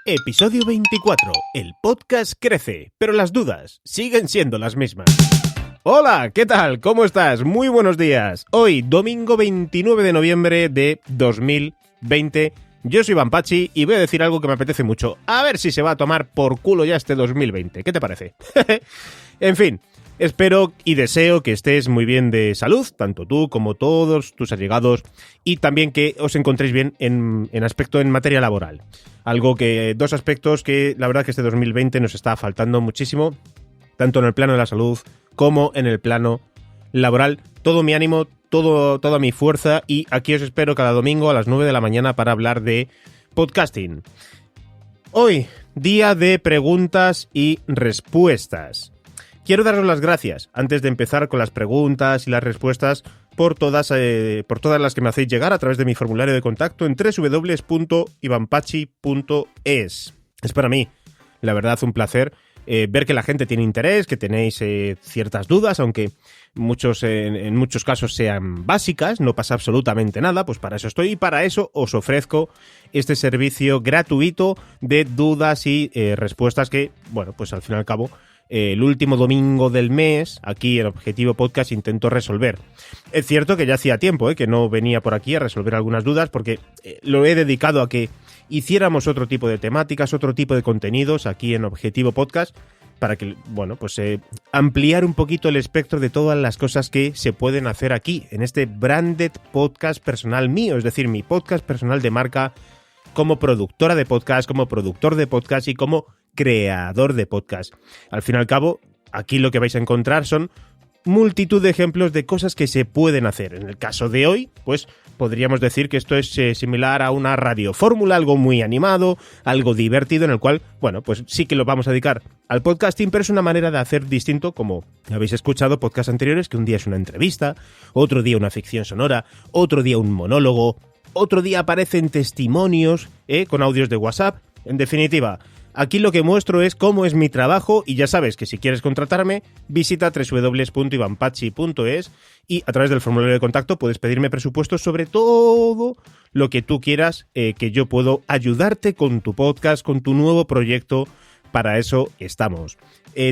Episodio 24. El podcast crece, pero las dudas siguen siendo las mismas. Hola, ¿qué tal? ¿Cómo estás? Muy buenos días. Hoy, domingo 29 de noviembre de 2020. Yo soy Iván Pachi y voy a decir algo que me apetece mucho. A ver si se va a tomar por culo ya este 2020. ¿Qué te parece? En fin, espero y deseo que estés muy bien de salud, tanto tú como todos tus allegados, y también que os encontréis bien en materia laboral. Dos aspectos que la verdad que este 2020 nos está faltando muchísimo, tanto en el plano de la salud como en el plano laboral. Todo mi ánimo, toda mi fuerza, y aquí os espero cada domingo a las 9 de la mañana para hablar de podcasting. Hoy, día de preguntas y respuestas. Quiero daros las gracias, antes de empezar con las preguntas y las respuestas, por todas las que me hacéis llegar a través de mi formulario de contacto en www.ivanpachi.es. Es para mí, la verdad, un placer ver que la gente tiene interés, que tenéis ciertas dudas, aunque en muchos casos sean básicas, no pasa absolutamente nada, pues para eso estoy y para eso os ofrezco este servicio gratuito de dudas y respuestas que, bueno, pues al fin y al cabo, el último domingo del mes, aquí en Objetivo Podcast, intento resolver. Es cierto que ya hacía tiempo que no venía por aquí a resolver algunas dudas, porque lo he dedicado a que hiciéramos otro tipo de temáticas, otro tipo de contenidos aquí en Objetivo Podcast, para que, bueno, pues ampliar un poquito el espectro de todas las cosas que se pueden hacer aquí, en este branded podcast personal mío, es decir, mi podcast personal de marca como productora de podcast, como productor de podcast y como creador de podcast. Al fin y al cabo, aquí lo que vais a encontrar son multitud de ejemplos de cosas que se pueden hacer. En el caso de hoy, pues podríamos decir que esto es similar a una radiofórmula, algo muy animado, algo divertido, en el cual, bueno, pues sí que lo vamos a dedicar al podcasting, pero es una manera de hacer distinto, como habéis escuchado podcasts anteriores, que un día es una entrevista, otro día una ficción sonora, otro día un monólogo, otro día aparecen testimonios con audios de WhatsApp. En definitiva, aquí lo que muestro es cómo es mi trabajo, y ya sabes que si quieres contratarme, visita www.ivanpachi.es y a través del formulario de contacto puedes pedirme presupuestos sobre todo lo que tú quieras, que yo puedo ayudarte con tu podcast, con tu nuevo proyecto. Para eso estamos.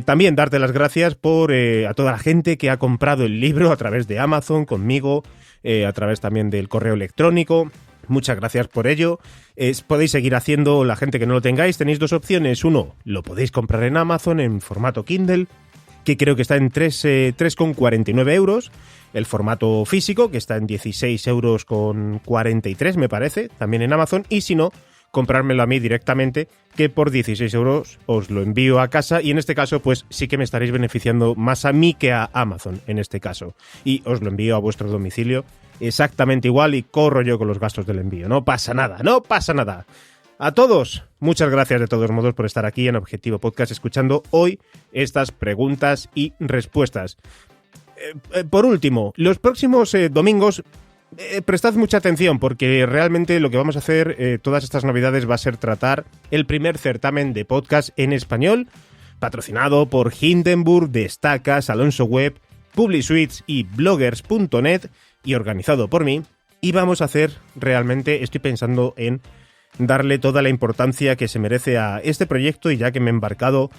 También darte las gracias a toda la gente que ha comprado el libro a través de Amazon conmigo, a través también del correo electrónico. Muchas gracias por ello. Podéis seguir haciendo, la gente que no lo tengáis, tenéis dos opciones. Uno, lo podéis comprar en Amazon en formato Kindle, que creo que está en 3,49 euros. El formato físico, que está en 16,43 euros, me parece, también en Amazon. Y si no, comprármelo a mí directamente, que por 16 euros os lo envío a casa, y en este caso pues sí que me estaréis beneficiando más a mí que a Amazon en este caso, y os lo envío a vuestro domicilio exactamente igual y corro yo con los gastos del envío. No pasa nada, no pasa nada. A todos, muchas gracias de todos modos por estar aquí en Objetivo Podcast escuchando hoy estas preguntas y respuestas. Por último, los próximos domingos prestad mucha atención, porque realmente lo que vamos a hacer todas estas navidades va a ser tratar el primer certamen de podcast en español, patrocinado por Hindenburg, Destacas, Alonso Web, Publisuites y Bloggers.net, y organizado por mí. Y vamos a hacer realmente, estoy pensando en darle toda la importancia que se merece a este proyecto, y ya que me he embarcado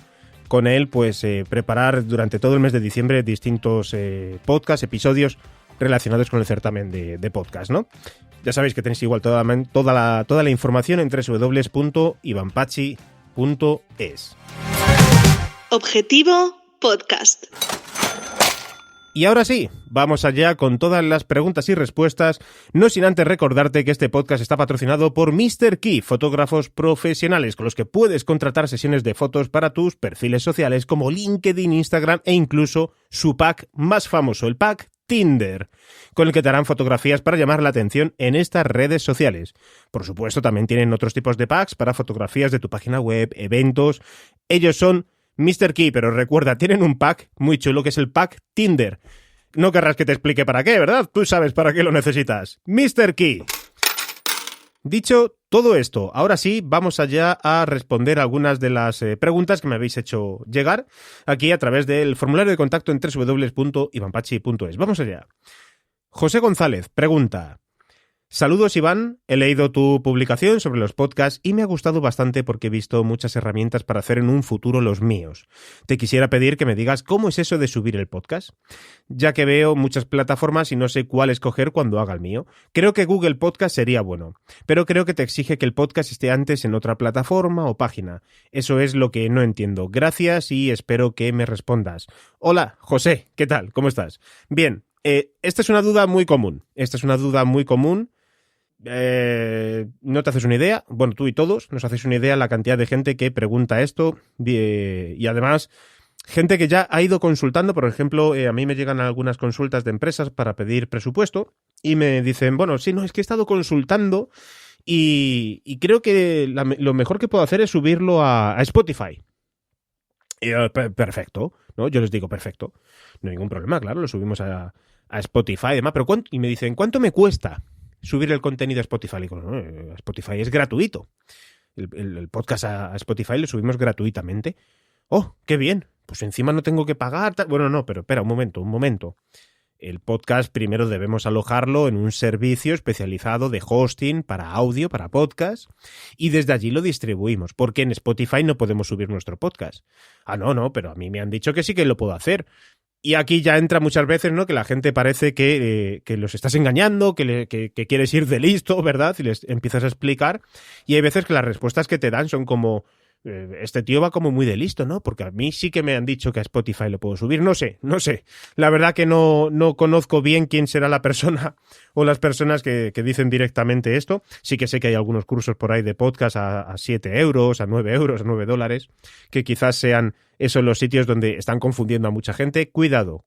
con él, pues preparar durante todo el mes de diciembre distintos podcasts, episodios relacionados con el certamen de podcast, ¿no? Ya sabéis que tenéis igual toda la información en www.ivanpachi.es. Objetivo Podcast. Y ahora sí, vamos allá con todas las preguntas y respuestas, no sin antes recordarte que este podcast está patrocinado por Mr. Key, fotógrafos profesionales con los que puedes contratar sesiones de fotos para tus perfiles sociales como LinkedIn, Instagram e incluso su pack más famoso, el pack Tinder, con el que te harán fotografías para llamar la atención en estas redes sociales. Por supuesto, también tienen otros tipos de packs para fotografías de tu página web, eventos. Ellos son Mr. Key, pero recuerda, tienen un pack muy chulo que es el pack Tinder. No querrás que te explique para qué, ¿verdad? Tú sabes para qué lo necesitas. Mr. Key. Dicho todo esto, ahora sí, vamos allá a responder algunas de las preguntas que me habéis hecho llegar aquí a través del formulario de contacto en www.ivanpachi.es. Vamos allá. José González pregunta: Saludos, Iván. He leído tu publicación sobre los podcasts y me ha gustado bastante porque he visto muchas herramientas para hacer en un futuro los míos. Te quisiera pedir que me digas cómo es eso de subir el podcast, ya que veo muchas plataformas y no sé cuál escoger cuando haga el mío. Creo que Google Podcast sería bueno, pero creo que te exige que el podcast esté antes en otra plataforma o página. Eso es lo que no entiendo. Gracias y espero que me respondas. Hola, José, ¿qué tal? ¿Cómo estás? Bien, esta es una duda muy común. No te haces una idea, bueno, tú y todos nos hacéis una idea la cantidad de gente que pregunta esto y además gente que ya ha ido consultando. Por ejemplo, a mí me llegan algunas consultas de empresas para pedir presupuesto y me dicen, bueno, sí, no, es que he estado consultando y creo que lo mejor que puedo hacer es subirlo a Spotify. Y perfecto, ¿no? Yo les digo, perfecto, no hay ningún problema, claro, lo subimos a Spotify y demás, pero y me dicen, ¿cuánto me cuesta subir el contenido a Spotify? Y digo, no, Spotify es gratuito. El podcast a Spotify lo subimos gratuitamente. ¡Oh, qué bien! Pues encima no tengo que pagar. Bueno, no, pero espera, un momento. El podcast primero debemos alojarlo en un servicio especializado de hosting para audio, para podcast, y desde allí lo distribuimos, porque en Spotify no podemos subir nuestro podcast. Ah, no, pero a mí me han dicho que sí que lo puedo hacer. Y aquí ya entra muchas veces, ¿no? Que la gente parece que los estás engañando, que quieres ir de listo, ¿verdad? Y les empiezas a explicar. Y hay veces que las respuestas que te dan son como, este tío va como muy de listo, ¿no? Porque a mí sí que me han dicho que a Spotify lo puedo subir. No sé. La verdad que no conozco bien quién será la persona o las personas que dicen directamente esto. Sí que sé que hay algunos cursos por ahí de podcast a 7 euros, a 9 euros, a $9, que quizás sean esos los sitios donde están confundiendo a mucha gente. Cuidado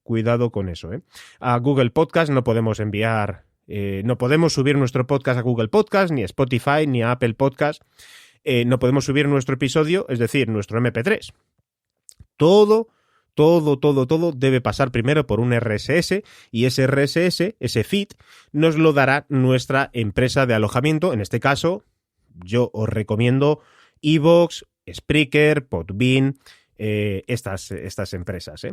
con eso, ¿eh? A Google Podcast no podemos enviar, no podemos subir nuestro podcast a Google Podcast, ni a Spotify, ni a Apple Podcast. No podemos subir nuestro episodio, es decir, nuestro MP3. Todo debe pasar primero por un RSS y ese RSS, ese feed, nos lo dará nuestra empresa de alojamiento. En este caso, yo os recomiendo iVoox, Spreaker, Podbean, estas empresas,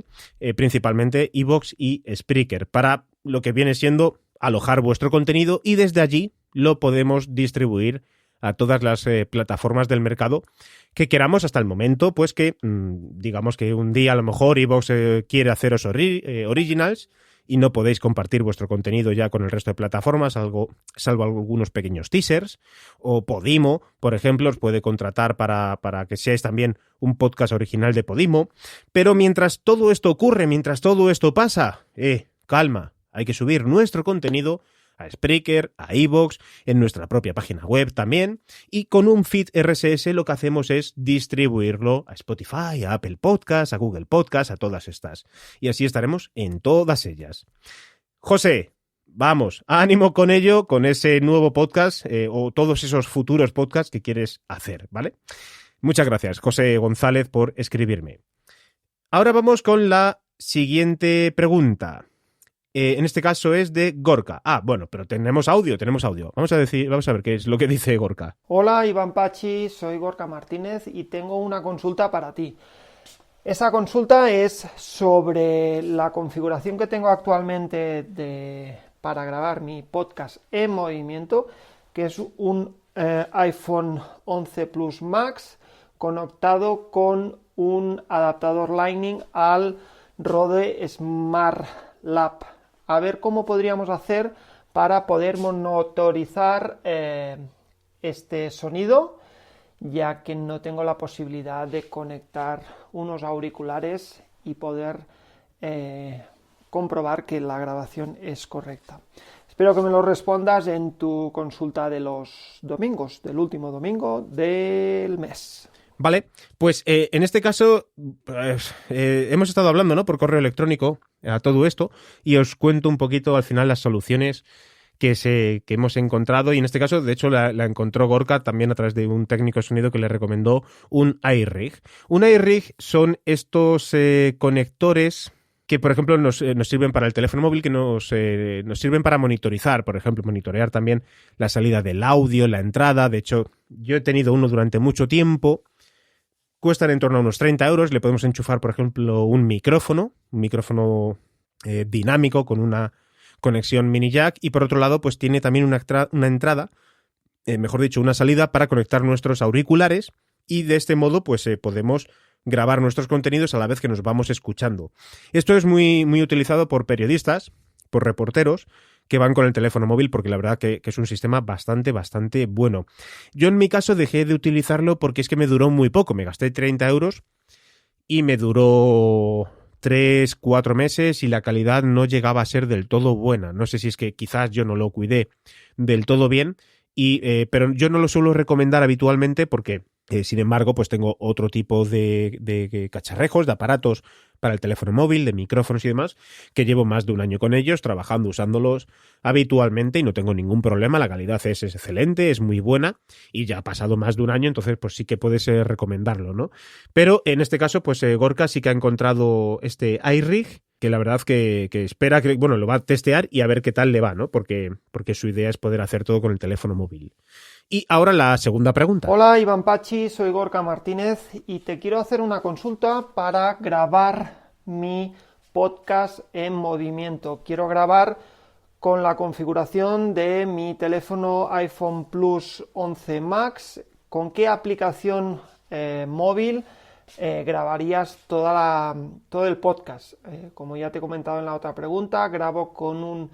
principalmente iVoox y Spreaker, para lo que viene siendo alojar vuestro contenido y desde allí lo podemos distribuir a todas las plataformas del mercado que queramos hasta el momento, pues que digamos que un día a lo mejor iVoox quiere haceros originals y no podéis compartir vuestro contenido ya con el resto de plataformas, salvo algunos pequeños teasers, o Podimo, por ejemplo, os puede contratar para que seáis también un podcast original de Podimo. Pero mientras todo esto ocurre, mientras todo esto pasa, calma, hay que subir nuestro contenido a Spreaker, a iVoox, en nuestra propia página web también, y con un feed RSS lo que hacemos es distribuirlo a Spotify, a Apple Podcasts, a Google Podcasts, a todas estas. Y así estaremos en todas ellas. José, vamos, ánimo con ello, con ese nuevo podcast o todos esos futuros podcasts que quieres hacer, ¿vale? Muchas gracias, José González, por escribirme. Ahora vamos con la siguiente pregunta. En este caso es de Gorka. Bueno, pero tenemos audio. Vamos a ver qué es lo que dice Gorka. Hola, Iván Pachi, soy Gorka Martínez y tengo una consulta para ti. Esa consulta es sobre la configuración que tengo actualmente para grabar mi podcast en movimiento, que es un iPhone 11 Plus Max conectado con un adaptador Lightning al Rode Smart Lab. A ver cómo podríamos hacer para poder monitorizar este sonido, ya que no tengo la posibilidad de conectar unos auriculares y poder comprobar que la grabación es correcta. Espero que me lo respondas en tu consulta de los domingos, del último domingo del mes. Vale, pues en este caso hemos estado hablando, ¿no?, por correo electrónico a todo esto y os cuento un poquito al final las soluciones que hemos encontrado, y en este caso de hecho la encontró Gorka también a través de un técnico de sonido que le recomendó un iRig. Un iRig son estos conectores que, por ejemplo, nos sirven para el teléfono móvil, que nos sirven para monitorizar, por ejemplo, monitorear también la salida del audio, la entrada. De hecho, yo he tenido uno durante mucho tiempo. Cuestan en torno a unos 30 euros. Le podemos enchufar, por ejemplo, un micrófono dinámico con conexión mini jack, y por otro lado pues tiene también una entrada, mejor dicho, una salida para conectar nuestros auriculares, y de este modo pues podemos grabar nuestros contenidos a la vez que nos vamos escuchando. Esto es muy, muy utilizado por periodistas, por reporteros que van con el teléfono móvil, porque la verdad que es un sistema bastante, bastante bueno. Yo en mi caso dejé de utilizarlo porque es que me duró muy poco. Me gasté 30 euros y me duró 3, 4 meses y la calidad no llegaba a ser del todo buena. No sé si es que quizás yo no lo cuidé del todo bien, pero yo no lo suelo recomendar habitualmente porque... sin embargo, pues tengo otro tipo de cacharrejos, de aparatos para el teléfono móvil, de micrófonos y demás, que llevo más de un año con ellos, trabajando, usándolos habitualmente y no tengo ningún problema. La calidad es excelente, es muy buena y ya ha pasado más de un año, entonces pues sí que puedes recomendarlo, ¿no? Pero en este caso, pues Gorka sí que ha encontrado este iRig, que la verdad que espera que, bueno, lo va a testear y a ver qué tal le va, ¿no? Porque su idea es poder hacer todo con el teléfono móvil. Y ahora la segunda pregunta. Hola Iván Pachi, soy Gorka Martínez y te quiero hacer una consulta para grabar mi podcast en movimiento. Quiero grabar con la configuración de mi teléfono iPhone Plus 11 Max. ¿Con qué aplicación móvil grabarías todo el podcast? Como ya te he comentado en la otra pregunta, grabo con un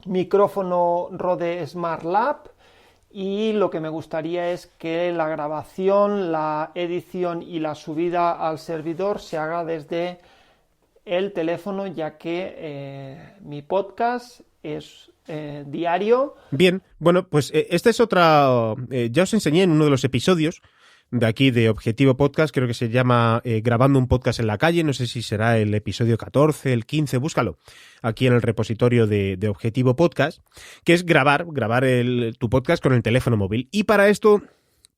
micrófono Rode Smart Lab y lo que me gustaría es que la grabación, la edición y la subida al servidor se haga desde el teléfono, ya que mi podcast es diario. Bien, bueno, pues esta es otra... ya os enseñé en uno de los episodios de aquí de Objetivo Podcast, creo que se llama Grabando un podcast en la calle, no sé si será el episodio 14, el 15, búscalo, aquí en el repositorio de Objetivo Podcast, que es grabar tu podcast con el teléfono móvil. Y para esto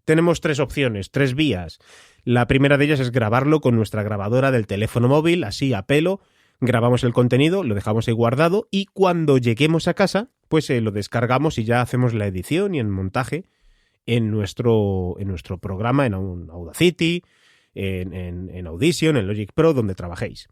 tenemos 3 opciones, 3 vías. La primera de ellas es grabarlo con nuestra grabadora del teléfono móvil, así a pelo, grabamos el contenido, lo dejamos ahí guardado y cuando lleguemos a casa, pues lo descargamos y ya hacemos la edición y el montaje en nuestro programa, en Audacity, en Audition, en Logic Pro, donde trabajéis.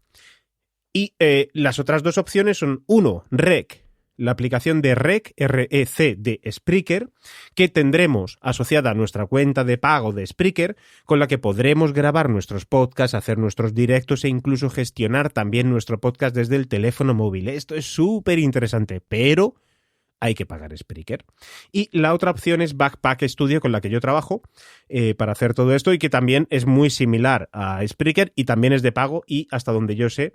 Y las otras 2 opciones son, 1, Rec, la aplicación de Rec, REC de Spreaker, que tendremos asociada a nuestra cuenta de pago de Spreaker, con la que podremos grabar nuestros podcasts, hacer nuestros directos e incluso gestionar también nuestro podcast desde el teléfono móvil. Esto es súper interesante, pero hay que pagar Spreaker. Y la otra opción es Backpack Studio, con la que yo trabajo para hacer todo esto y que también es muy similar a Spreaker y también es de pago y hasta donde yo sé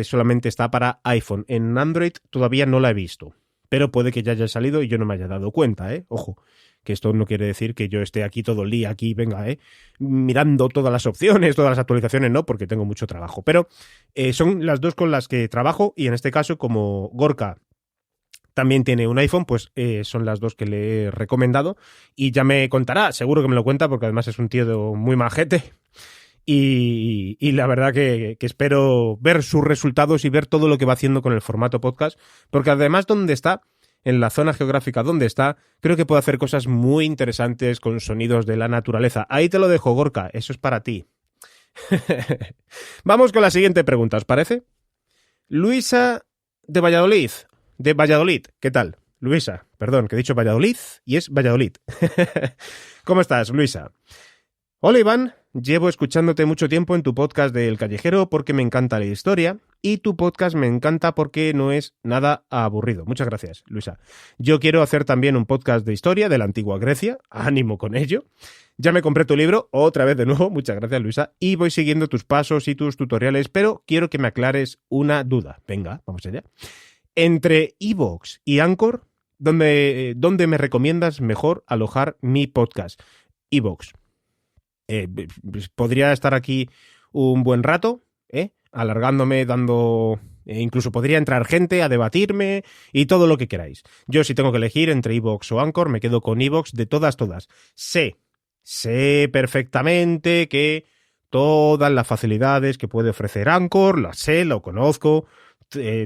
solamente está para iPhone. En Android todavía no la he visto, pero puede que ya haya salido y yo no me haya dado cuenta, Ojo, que esto no quiere decir que yo esté aquí todo el día, aquí, venga, mirando todas las opciones, todas las actualizaciones, no, porque tengo mucho trabajo. Pero son las 2 con las que trabajo y en este caso, como Gorka también tiene un iPhone, pues son las 2 que le he recomendado y ya me contará, seguro que me lo cuenta porque además es un tío muy majete y la verdad que espero ver sus resultados y ver todo lo que va haciendo con el formato podcast, porque además donde está, en la zona geográfica donde está, creo que puede hacer cosas muy interesantes con sonidos de la naturaleza. Ahí te lo dejo, Gorka, eso es para ti. Vamos con la siguiente pregunta, ¿os parece? Luisa de Valladolid, ¿qué tal? Luisa, perdón, que he dicho Valladolid y es Valladolid. ¿Cómo estás, Luisa? Hola, Iván, llevo escuchándote mucho tiempo en tu podcast de El Callejero porque me encanta la historia y tu podcast me encanta porque no es nada aburrido. Muchas gracias, Luisa. Yo quiero hacer también un podcast de historia de la antigua Grecia, ánimo con ello. Ya me compré tu libro, otra vez de nuevo, muchas gracias, Luisa, y voy siguiendo tus pasos y tus tutoriales, pero quiero que me aclares una duda. Venga, vamos allá. Entre iVoox y Anchor, ¿dónde me recomiendas mejor alojar mi podcast? iVoox. Podría estar aquí un buen rato, alargándome, dando... incluso podría entrar gente a debatirme y todo lo que queráis. Yo, si tengo que elegir entre iVoox o Anchor, me quedo con iVoox de todas. Sé perfectamente que todas las facilidades que puede ofrecer Anchor, las sé, lo conozco,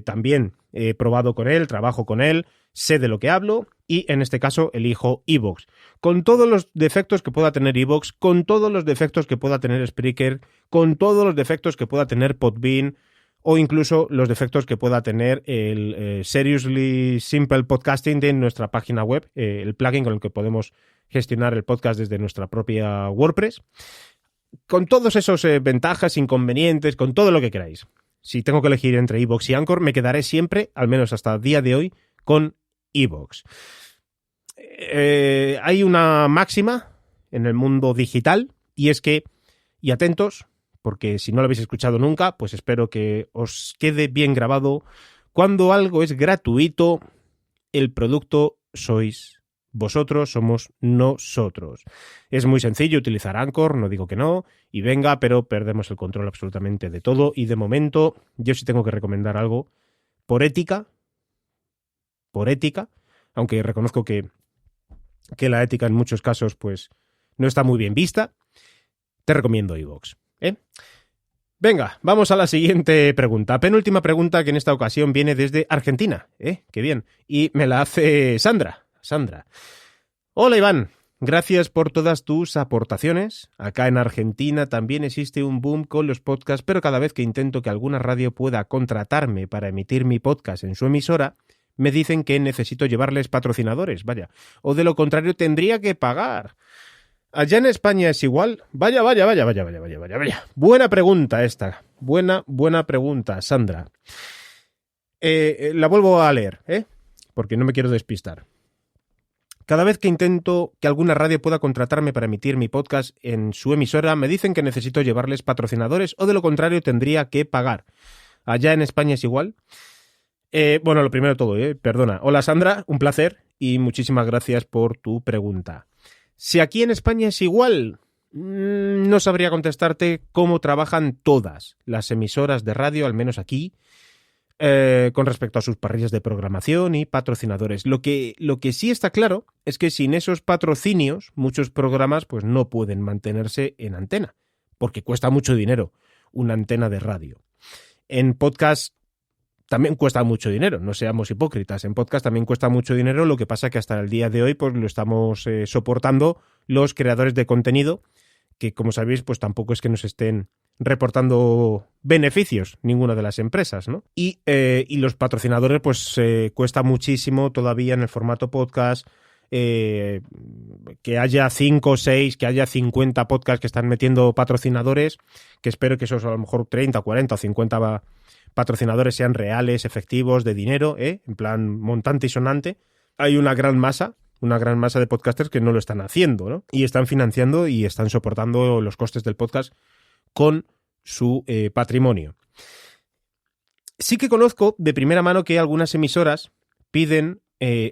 también he probado con él, trabajo con él, sé de lo que hablo y en este caso elijo iVoox. Con todos los defectos que pueda tener iVoox, con todos los defectos que pueda tener Spreaker, con todos los defectos que pueda tener Podbean o incluso los defectos que pueda tener el Seriously Simple Podcasting de nuestra página web, el plugin con el que podemos gestionar el podcast desde nuestra propia WordPress, con todos esos ventajas, inconvenientes, con todo lo que queráis. Si tengo que elegir entre iVoox y Anchor, me quedaré siempre, al menos hasta el día de hoy, con iVoox. Hay una máxima en el mundo digital y es que, y atentos, porque si no lo habéis escuchado nunca, pues espero que os quede bien grabado. Cuando algo es gratuito, el producto sois vosotros, somos nosotros. Es muy sencillo utilizar Anchor, no digo que no, y venga, pero perdemos el control absolutamente de todo. Y de momento, yo sí tengo que recomendar algo por ética, aunque reconozco que la ética en muchos casos pues no está muy bien vista, te recomiendo iVoox. Venga, vamos a la siguiente pregunta. Penúltima pregunta que en esta ocasión viene desde Argentina. Qué bien. Y me la hace Sandra. Hola Iván, gracias por todas tus aportaciones. Acá en Argentina también existe un boom con los podcasts, pero cada vez que intento que alguna radio pueda contratarme para emitir mi podcast en su emisora, me dicen que necesito llevarles patrocinadores, vaya. O de lo contrario tendría que pagar. ¿Allá en España es igual? Vaya. Buena pregunta esta. Buena pregunta, Sandra. La vuelvo a leer, porque no me quiero despistar. Cada vez que intento que alguna radio pueda contratarme para emitir mi podcast en su emisora, me dicen que necesito llevarles patrocinadores o de lo contrario tendría que pagar. ¿Allá en España es igual? Bueno, lo primero de todo, perdona. Hola Sandra, un placer y muchísimas gracias por tu pregunta. Si aquí en España es igual, no sabría contestarte cómo trabajan todas las emisoras de radio, al menos aquí, con respecto a sus parrillas de programación y patrocinadores. Lo que sí está claro es que sin esos patrocinios, muchos programas pues no pueden mantenerse en antena, porque cuesta mucho dinero una antena de radio. En podcast también cuesta mucho dinero, no seamos hipócritas. En podcast también cuesta mucho dinero, lo que pasa que hasta el día de hoy pues lo estamos soportando los creadores de contenido, que como sabéis pues tampoco es que nos estén reportando beneficios ninguna de las empresas, ¿no? Y los patrocinadores pues cuesta muchísimo todavía en el formato podcast, que haya 5 o 6, que haya 50 podcasts que están metiendo patrocinadores, que espero que esos a lo mejor 30, 40 o 50 patrocinadores sean reales, efectivos, de dinero, en plan montante y sonante. Hay una gran masa de podcasters que no lo están haciendo, ¿no? Y están financiando y están soportando los costes del podcast con su patrimonio. Sí que conozco de primera mano que algunas emisoras piden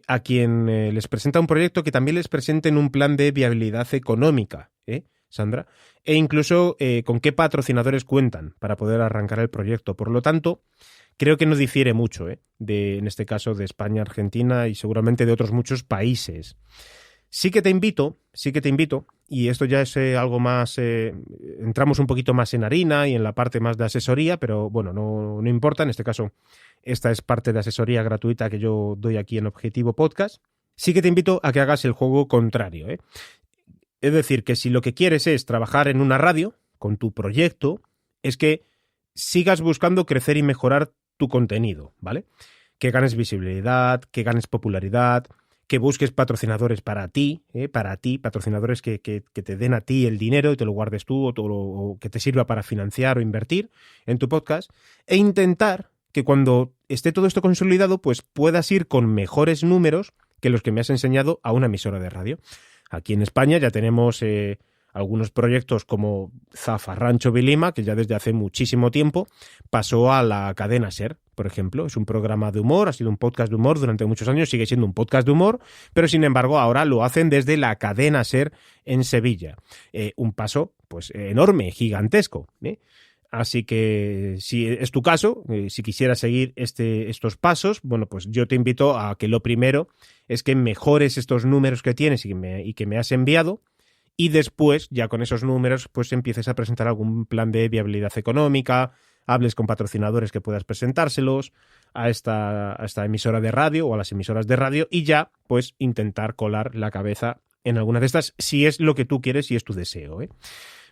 a quien les presenta un proyecto que también les presenten un plan de viabilidad económica, Sandra, e incluso con qué patrocinadores cuentan para poder arrancar el proyecto. Por lo tanto, creo que no difiere mucho, en este caso de España, Argentina y seguramente de otros muchos países. Sí que te invito, y esto ya es algo más, entramos un poquito más en harina y en la parte más de asesoría, pero bueno, no importa, en este caso esta es parte de asesoría gratuita que yo doy aquí en Objetivo Podcast. Sí que te invito a que hagas el juego contrario, Es decir, que si lo que quieres es trabajar en una radio con tu proyecto, es que sigas buscando crecer y mejorar tu contenido, ¿vale? Que ganes visibilidad, que ganes popularidad, que busques patrocinadores para ti, patrocinadores que te den a ti el dinero y te lo guardes tú o que te sirva para financiar o invertir en tu podcast, e intentar que cuando esté todo esto consolidado, pues puedas ir con mejores números que los que me has enseñado a una emisora de radio. Aquí en España ya tenemos algunos proyectos como Zafarrancho Vilima, que ya desde hace muchísimo tiempo pasó a la cadena SER, por ejemplo. Es un programa de humor, ha sido un podcast de humor durante muchos años, sigue siendo un podcast de humor, pero sin embargo ahora lo hacen desde la cadena SER en Sevilla. Un paso pues enorme, gigantesco, Así que si es tu caso, si quisieras seguir estos pasos, bueno, pues yo te invito a que lo primero es que mejores estos números que tienes y que me has enviado, y después, ya con esos números, pues empieces a presentar algún plan de viabilidad económica, hables con patrocinadores que puedas presentárselos a esta emisora de radio o a las emisoras de radio y ya, pues, intentar colar la cabeza en alguna de estas, si es lo que tú quieres y es tu deseo,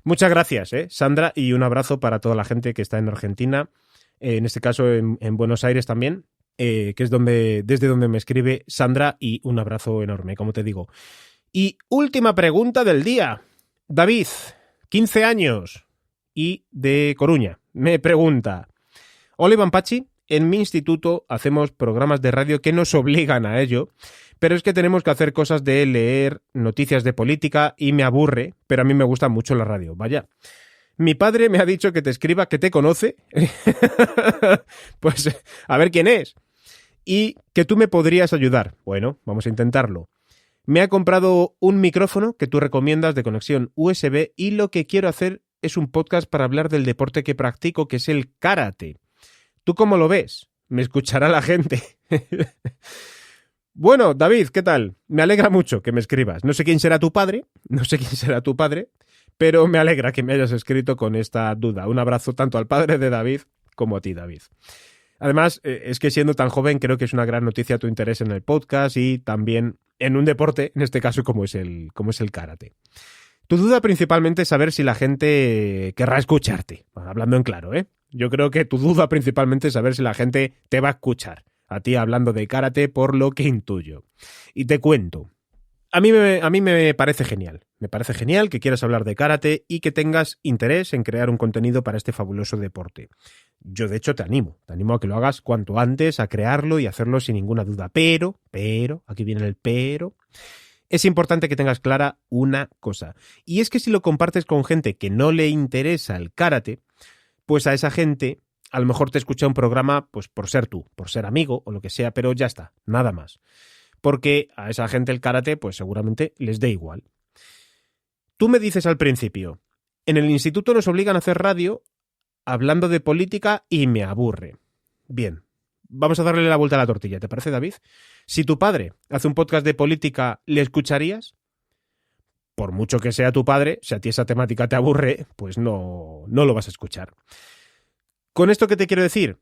Muchas gracias, Sandra, y un abrazo para toda la gente que está en Argentina en este caso en Buenos Aires también, que es desde donde me escribe Sandra, y un abrazo enorme, como te digo. Y última pregunta del día. David, 15 años y de Coruña, me pregunta: hola Iván Pachi, en mi instituto hacemos programas de radio que nos obligan a ello, pero es que tenemos que hacer cosas de leer noticias de política y me aburre, pero a mí me gusta mucho la radio. Vaya. Mi padre me ha dicho que te escriba, que te conoce. Pues a ver quién es. Y que tú me podrías ayudar. Bueno, vamos a intentarlo. Me ha comprado un micrófono que tú recomiendas de conexión USB y lo que quiero hacer es un podcast para hablar del deporte que practico, que es el karate. ¿Tú cómo lo ves? Me escuchará la gente. Bueno, David, ¿qué tal? Me alegra mucho que me escribas. No sé quién será tu padre, pero me alegra que me hayas escrito con esta duda. Un abrazo tanto al padre de David como a ti, David. Además, es que siendo tan joven creo que es una gran noticia tu interés en el podcast y también en un deporte, en este caso como es el karate. Tu duda principalmente es saber si la gente querrá escucharte. Bueno, hablando en claro, ¿eh? Yo creo que tu duda principalmente es saber si la gente te va a escuchar a ti hablando de karate, por lo que intuyo. Y te cuento. A mí me parece genial. Me parece genial que quieras hablar de karate y que tengas interés en crear un contenido para este fabuloso deporte. Yo, de hecho, te animo a que lo hagas cuanto antes, a crearlo y hacerlo sin ninguna duda. Pero, aquí viene el pero. Es importante que tengas clara una cosa. Y es que si lo compartes con gente que no le interesa el karate, pues a esa gente a lo mejor te escucha un programa pues por ser tú, por ser amigo o lo que sea, pero ya está, nada más. Porque a esa gente el karate pues seguramente les dé igual. Tú me dices al principio, en el instituto nos obligan a hacer radio hablando de política y me aburre. Bien, vamos a darle la vuelta a la tortilla, ¿te parece, David? Si tu padre hace un podcast de política, ¿le escucharías? Por mucho que sea tu padre, si a ti esa temática te aburre, pues no lo vas a escuchar. ¿Con esto qué te quiero decir?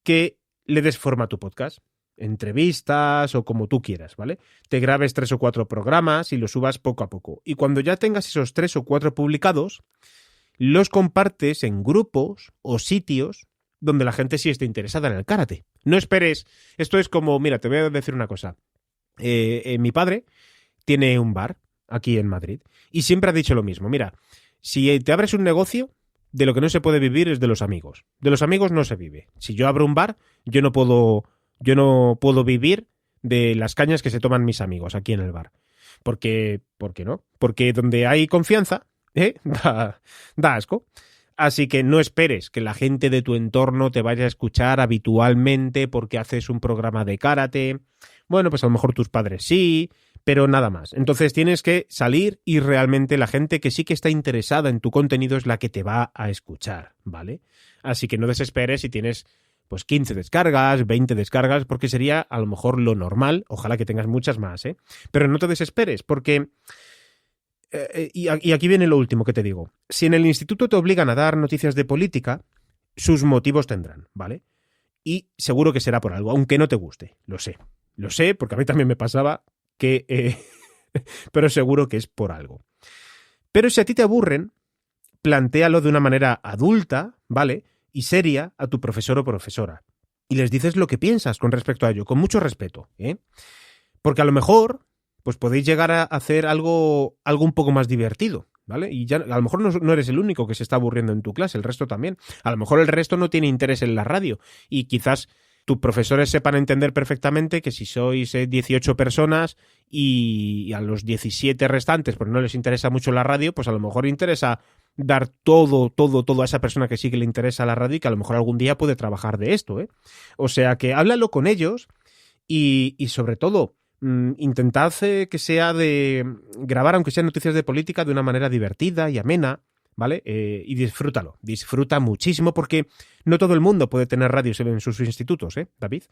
Que le des forma a tu podcast. Entrevistas o como tú quieras, ¿vale? Te grabes 3 o 4 programas y los subas poco a poco. Y cuando ya tengas esos 3 o 4 publicados, los compartes en grupos o sitios donde la gente sí esté interesada en el karate. No esperes. Esto es como, mira, te voy a decir una cosa. Mi padre tiene un bar aquí en Madrid y siempre ha dicho lo mismo. Mira, si te abres un negocio, de lo que no se puede vivir es de los amigos. De los amigos no se vive. Si yo abro un bar, yo no puedo vivir de las cañas que se toman mis amigos aquí en el bar. ¿Por qué no? Porque donde hay confianza, da asco. Así que no esperes que la gente de tu entorno te vaya a escuchar habitualmente porque haces un programa de karate. Bueno, pues a lo mejor tus padres sí, pero nada más. Entonces tienes que salir y realmente la gente que sí que está interesada en tu contenido es la que te va a escuchar, ¿vale? Así que no desesperes si tienes pues 15 descargas, 20 descargas, porque sería a lo mejor lo normal. Ojalá que tengas muchas más, ¿eh? Pero no te desesperes porque... y aquí viene lo último que te digo. Si en el instituto te obligan a dar noticias de política, sus motivos tendrán, ¿vale? Y seguro que será por algo, aunque no te guste. Lo sé, porque a mí también me pasaba que... pero seguro que es por algo. Pero si a ti te aburren, plantéalo de una manera adulta, ¿vale? Y seria a tu profesor o profesora. Y les dices lo que piensas con respecto a ello, con mucho respeto, ¿eh? Porque a lo mejor... pues podéis llegar a hacer algo un poco más divertido, ¿vale? Y ya a lo mejor no eres el único que se está aburriendo en tu clase, el resto también. A lo mejor el resto no tiene interés en la radio y quizás tus profesores sepan entender perfectamente que si sois 18 personas y a los 17 restantes pues no les interesa mucho la radio, pues a lo mejor interesa dar todo a esa persona que sí que le interesa la radio y que a lo mejor algún día puede trabajar de esto, ¿eh? O sea que háblalo con ellos y sobre todo... intentad que sea de grabar, aunque sean noticias de política, de una manera divertida y amena, ¿vale? Y disfruta muchísimo porque no todo el mundo puede tener radios en sus institutos, David.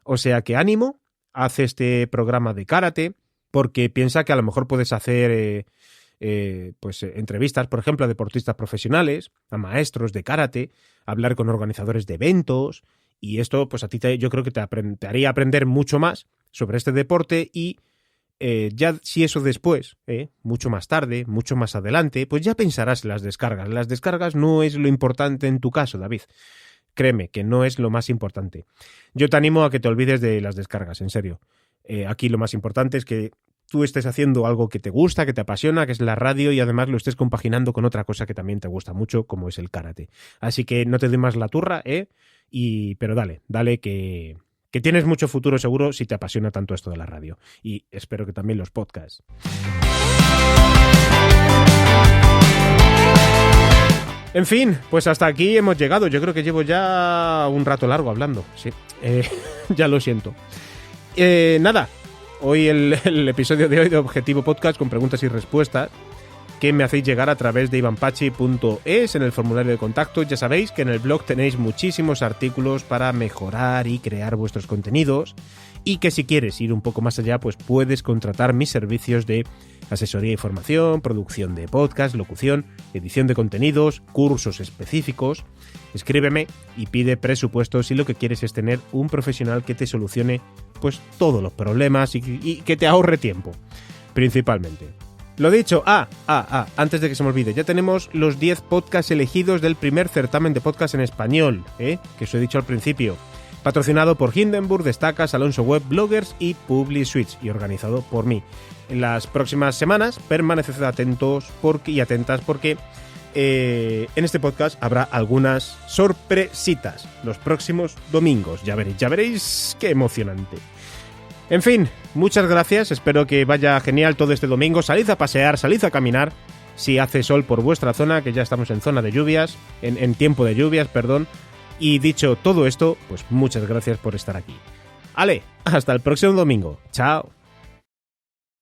O sea que ánimo, haz este programa de karate porque piensa que a lo mejor puedes hacer entrevistas, por ejemplo, a deportistas profesionales, a maestros de karate, hablar con organizadores de eventos y esto pues a ti yo creo que te haría aprender mucho más sobre este deporte y ya si eso después, mucho más tarde, mucho más adelante, pues ya pensarás en las descargas. Las descargas no es lo importante en tu caso, David. Créeme, que no es lo más importante. Yo te animo a que te olvides de las descargas, en serio. Aquí lo más importante es que tú estés haciendo algo que te gusta, que te apasiona, que es la radio, y además lo estés compaginando con otra cosa que también te gusta mucho, como es el karate. Así que no te dé más la turra, pero dale que tienes mucho futuro seguro si te apasiona tanto esto de la radio. Y espero que también los podcasts. En fin, pues hasta aquí hemos llegado. Yo creo que llevo ya un rato largo hablando. Sí, ya lo siento. Nada, hoy el episodio de hoy de Objetivo Podcast con preguntas y respuestas que me hacéis llegar a través de ivanpachi.es en el formulario de contacto. Ya sabéis que en el blog tenéis muchísimos artículos para mejorar y crear vuestros contenidos, y que si quieres ir un poco más allá, pues puedes contratar mis servicios de asesoría y formación, producción de podcast, locución, edición de contenidos, cursos específicos. Escríbeme y pide presupuesto si lo que quieres es tener un profesional que te solucione pues todos los problemas y que te ahorre tiempo, principalmente. Lo dicho, antes de que se me olvide, ya tenemos los 10 podcasts elegidos del primer certamen de podcast en español, que os he dicho al principio. Patrocinado por Hindenburg, Destacas, Alonso Web, Bloggers y PubliSwitch, y organizado por mí. En las próximas semanas permaneced atentos y atentas porque en este podcast habrá algunas sorpresitas los próximos domingos. Ya veréis qué emocionante. En fin, muchas gracias, espero que vaya genial todo este domingo. Salid a pasear, salid a caminar, si hace sol por vuestra zona, que ya estamos en zona de lluvias, en tiempo de lluvias, perdón. Y dicho todo esto, pues muchas gracias por estar aquí. Ale, hasta el próximo domingo. Chao.